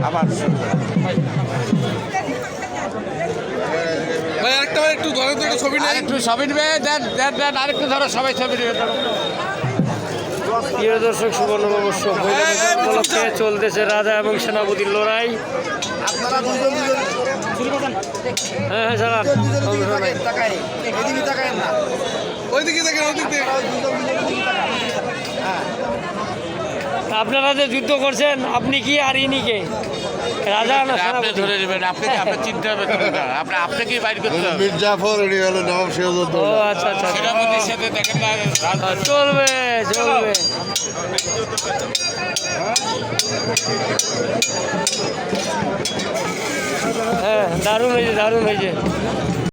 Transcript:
আবার ভাই আরেকটা ভাই একটু ধরে ধরে ছবি নেই আরেকটু ছবি নেবে, দেন দেন দেন, আরেকটু ধরো, সবাই ছবি নেবে। প্রিয় দর্শক, শুভ নববর্ষ উপলক্ষে চলতেছে রাজা এবং সেনাপতির লড়াই। হ্যাঁ হ্যাঁ স্যার, ওইদিকে দেখেন ওইদিক থেকে আপনারা যে যুদ্ধ করছেন, আপনি কি আর ইনি কে, রাজা না আপনি সেনাপতি? ধরে নেবেন, আপনাকে আপনার চিন্তা হবে না, আপনাকেই বাইর করতে হবে। মির্জাফর এটি হলো নবাব সিরাজউদ্দৌলা। ও আচ্ছা আচ্ছা, সেনাপতির সাথে দেখেন না, চলবে চলবে। হ্যাঁ, দারুণ হয়েছে দারুণ হয়েছে।